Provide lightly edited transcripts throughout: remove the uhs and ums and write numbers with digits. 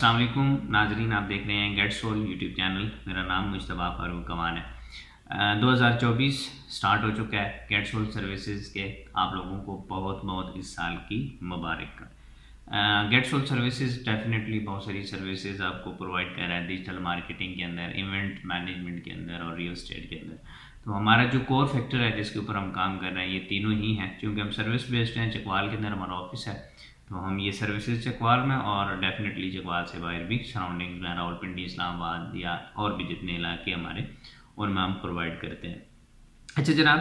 السلام علیکم ناظرین، آپ دیکھ رہے ہیں گیٹ سول یوٹیوب چینل۔ میرا نام مجتبیٰ فاروق کمان ہے۔ 2024 سٹارٹ ہو چکا ہے گیٹ سول سروسز کے۔ آپ لوگوں کو بہت بہت اس سال کی مبارک۔ گیٹ سول سروسز ڈیفینیٹلی بہت ساری سروسز آپ کو پرووائڈ کر رہا ہے ڈیجیٹل مارکیٹنگ کے اندر، ایونٹ مینجمنٹ کے اندر اور ریئل اسٹیٹ کے اندر۔ تو ہمارا جو کور فیکٹر ہے جس کے اوپر ہم کام کر رہے ہیں یہ تینوں ہی ہیں، کیونکہ ہم سروس بیسڈ ہیں۔ چکوال کے اندر ہمارا آفس ہے، تو ہم یہ سروسز چکوال میں اور ڈیفینیٹلی چکوال سے باہر بھی سراؤنڈنگ میں راولپنڈی، اسلام آباد یا اور بھی جتنے علاقے ہمارے ان میں ہم پرووائڈ کرتے ہیں۔ اچھا جناب،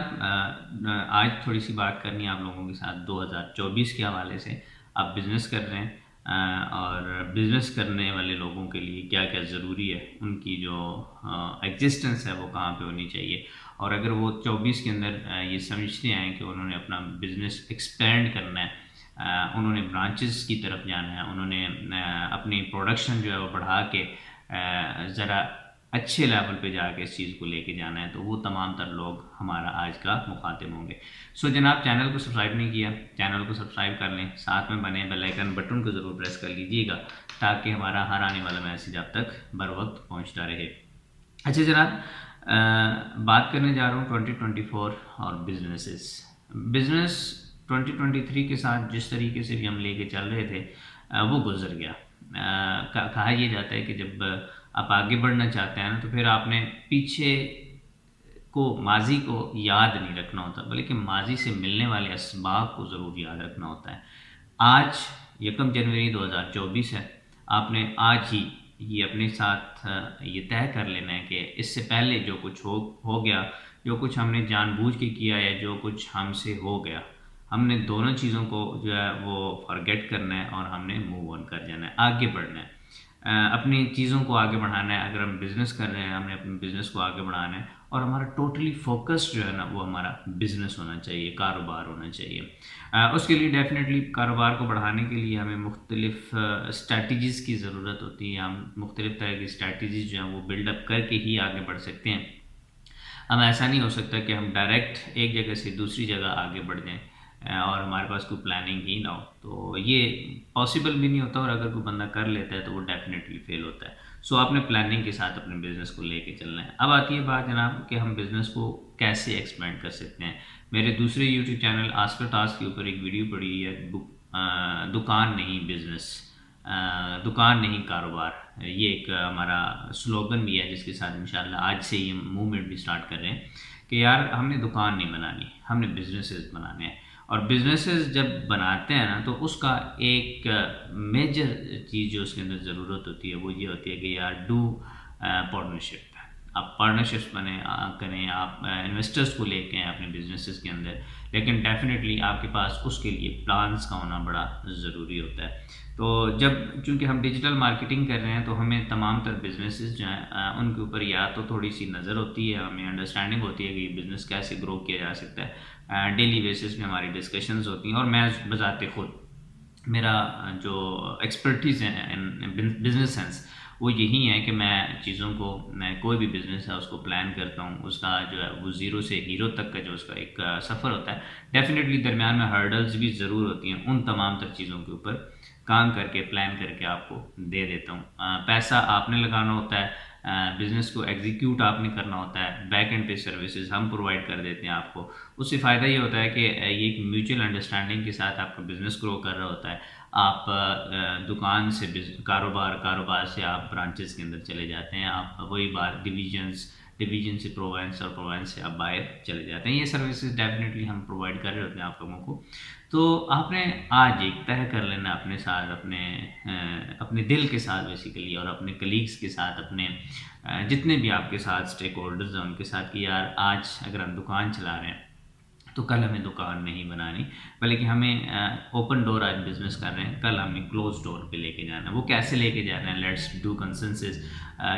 آج تھوڑی سی بات کرنی ہے آپ لوگوں کے ساتھ 2024 کے حوالے سے۔ آپ بزنس کر رہے ہیں اور بزنس کرنے والے لوگوں کے لیے کیا کیا ضروری ہے، ان کی جو ایگزسٹنس ہے وہ کہاں پہ ہونی چاہیے، اور اگر وہ 24 کے اندر یہ سمجھتے ہیں کہ انہوں نے اپنا بزنس ایکسپینڈ کرنا ہے، انہوں نے برانچز کی طرف جانا ہے، انہوں نے اپنی پروڈکشن جو ہے وہ بڑھا کے ذرا اچھے لیول پہ جا کے اس چیز کو لے کے جانا ہے، تو وہ تمام تر لوگ ہمارا آج کا مخاطب ہوں گے۔ سو جناب، چینل کو سبسکرائب نہیں کیا، چینل کو سبسکرائب کر لیں، ساتھ میں بنے بیل آئیکن بٹن کو ضرور پریس کر لیجیے گا تاکہ ہمارا ہر آنے والا میسیج آپ تک بر وقت پہنچتا رہے۔ اچھا جناب، بات کرنے جا رہا ہوں 2024 اور بزنس 2023 کے ساتھ جس طریقے سے بھی ہم لے کے چل رہے تھے وہ گزر گیا۔ کہا یہ جاتا ہے کہ جب آپ آگے بڑھنا چاہتے ہیں نا، تو پھر آپ نے پیچھے کو، ماضی کو یاد نہیں رکھنا ہوتا، بلکہ ماضی سے ملنے والے اسباق کو ضرور یاد رکھنا ہوتا ہے۔ آج 1 جنوری 2024 ہے، آپ نے آج ہی یہ اپنے ساتھ یہ طے کر لینا ہے کہ اس سے پہلے جو کچھ ہو گیا، جو کچھ ہم نے جان بوجھ کے کیا یا جو کچھ ہم سے ہو گیا، ہم نے دونوں چیزوں کو جو ہے وہ فارگیٹ کرنا ہے اور ہم نے موو آن کر جانا ہے، آگے بڑھنا ہے، اپنی چیزوں کو آگے بڑھانا ہے۔ اگر ہم بزنس کر رہے ہیں، ہم نے اپنے بزنس کو آگے بڑھانا ہے، اور ہمارا ٹوٹلی فوکس جو ہے نا وہ ہمارا بزنس ہونا چاہیے، کاروبار ہونا چاہیے۔ اس کے لیے ڈیفینیٹلی کاروبار کو بڑھانے کے لیے ہمیں مختلف اسٹریٹجیز کی ضرورت ہوتی ہے۔ ہم مختلف طرح کی اسٹریٹجیز جو ہیں وہ بلڈ اپ کر کے ہی آگے بڑھ سکتے ہیں۔ ہم ایسا نہیں ہو سکتا کہ ہم ڈائریکٹ ایک جگہ سے دوسری جگہ آگے بڑھ جائیں اور ہمارے پاس کوئی پلاننگ ہی نہ ہو، تو یہ پاسبل بھی نہیں ہوتا، اور اگر کوئی بندہ کر لیتا ہے تو وہ ڈیفینیٹلی فیل ہوتا ہے۔ سو آپ نے پلاننگ کے ساتھ اپنے بزنس کو لے کے چلنا ہے۔ اب آتی ہے بات جناب کہ ہم بزنس کو کیسے ایکسپینڈ کر سکتے ہیں۔ میرے دوسرے یوٹیوب چینل آسکر ٹاسک کے اوپر ایک ویڈیو پڑی ہے، دکان نہیں بزنس، دکان نہیں کاروبار۔ یہ ایک ہمارا سلوگن بھی ہے جس کے ساتھ انشاءاللہ آج سے یہ موومنٹ بھی سٹارٹ کر رہے ہیں کہ یار ہم نے دکان نہیں بنانی، ہم نے بزنسز بنانے ہیں۔ اور بزنسز جب بناتے ہیں نا تو اس کا ایک میجر چیز جو اس کے اندر ضرورت ہوتی ہے وہ یہ ہوتی ہے کہ یار ڈو پارٹنرشپ۔ آپ پارٹنرشپس کریں، آپ انویسٹرز کو لے کے ہیں اپنے بزنسز کے اندر، لیکن ڈیفینیٹلی آپ کے پاس اس کے لیے پلانس کا ہونا بڑا ضروری ہوتا ہے۔ تو جب چونکہ ہم ڈیجیٹل مارکیٹنگ کر رہے ہیں تو ہمیں تمام تر بزنسز جو ہیں ان کے اوپر یا تو تھوڑی سی نظر ہوتی ہے، ہمیں انڈرسٹینڈنگ ہوتی ہے کہ یہ بزنس کیسے گرو کیا جا سکتا ہے۔ ڈیلی بیسس پہ ہماری ڈسکشنز ہوتی ہیں، اور میں بذات خود میرا جو ایکسپرٹیز ہے بزنس سینس وہ یہی ہے کہ میں چیزوں کو، میں کوئی بھی بزنس ہے اس کو پلان کرتا ہوں، اس کا جو ہے وہ زیرو سے ہیرو تک کا جو اس کا ایک سفر ہوتا ہے، ڈیفینیٹلی درمیان میں ہرڈلز بھی ضرور ہوتی ہیں، ان تمام تر چیزوں کے اوپر کام کر کے پلان کر کے آپ کو دے دیتا ہوں۔ پیسہ آپ نے لگانا ہوتا ہے، بزنس کو ایگزیکیوٹ آپ نے کرنا ہوتا ہے، بیک اینڈ پہ سروسز ہم پرووائڈ کر دیتے ہیں آپ کو۔ اس سے فائدہ یہ ہوتا ہے کہ یہ ایک میوچل انڈرسٹینڈنگ کے ساتھ آپ کا بزنس گرو کر رہا ہوتا ہے۔ آپ دکان سے کاروبار سے آپ برانچز کے اندر چلے جاتے ہیں، آپ وہی بات ڈویژن سے پروونس، اور پروونس سے آپ باہر چلے جاتے ہیں۔ یہ سروسز ڈیفینیٹلی ہم پرووائڈ کر رہے ہوتے ہیں آپ لوگوں کو۔ تو آپ نے آج ایک طے کر لینا اپنے ساتھ، اپنے دل کے ساتھ بیسیکلی، اور اپنے کلیگز کے ساتھ، اپنے جتنے بھی آپ کے ساتھ اسٹیک ہولڈرز ہیں ان کے ساتھ، کہ یار آج اگر ہم دکان چلا رہے ہیں تو کل ہمیں دکان نہیں بنانی، بلکہ ہمیں اوپن ڈور آج بزنس کر رہے ہیں، کل ہمیں کلوز ڈور پہ لے کے جانا ہے۔ وہ کیسے لے کے جانا ہے؟ Let's do consensus.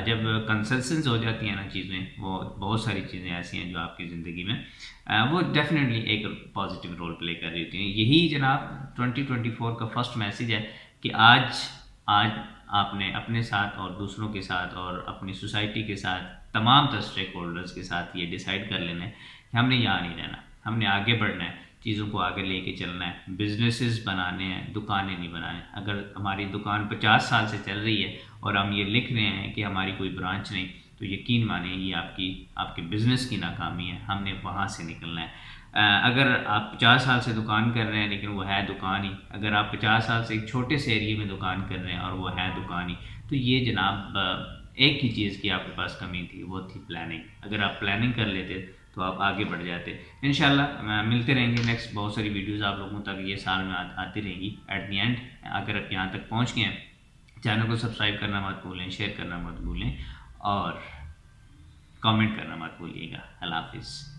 جب کنسنسس ہو جاتی ہیں نا چیزیں، وہ بہت ساری چیزیں ایسی ہیں جو آپ کی زندگی میں وہ ڈیفینیٹلی ایک پازیٹیو رول پلے کر رہی ہوتی ہیں۔ یہی جناب 2024 کا فرسٹ میسیج ہے کہ آج آپ نے اپنے ساتھ اور دوسروں کے ساتھ اور اپنی سوسائٹی کے ساتھ، تمام تر اسٹیک ہولڈرز کے ساتھ یہ ڈیسائیڈ کر لینا ہے کہ ہم نے یہاں نہیں رہنا، ہم نے آگے بڑھنا ہے۔ چیزوں کو آگے لے کے چلنا ہے، بزنسز بنانے ہیں، دکانیں نہیں بنانے۔ اگر ہماری دکان 50 سال سے چل رہی ہے اور ہم یہ لکھ رہے ہیں کہ ہماری کوئی برانچ نہیں، تو یقین مانیں یہ آپ کے بزنس کی ناکامی ہے، ہم نے وہاں سے نکلنا ہے۔ اگر آپ 50 سال سے دکان کر رہے ہیں لیکن وہ ہے دکان ہی، اگر آپ 50 سال سے ایک چھوٹے سے ایریے میں دکان کر رہے ہیں اور وہ ہے دکان ہی، تو یہ جناب ایک ہی چیز کی آپ کے پاس کمی تھی، وہ تھی پلاننگ۔ اگر آپ پلاننگ کر لیتے تو آپ آگے بڑھ جاتے۔ انشاءاللہ ملتے رہیں گے، نیکسٹ بہت ساری ویڈیوز آپ لوگوں تک یہ سال میں آتی رہیں گی۔ ایٹ دی اینڈ اگر آپ یہاں تک پہنچ گئے ہیں، چینل کو سبسکرائب کرنا مت بھولیں، شیئر کرنا مت بھولیں اور کامنٹ کرنا مت بھولیے گا۔ اللہ حافظ۔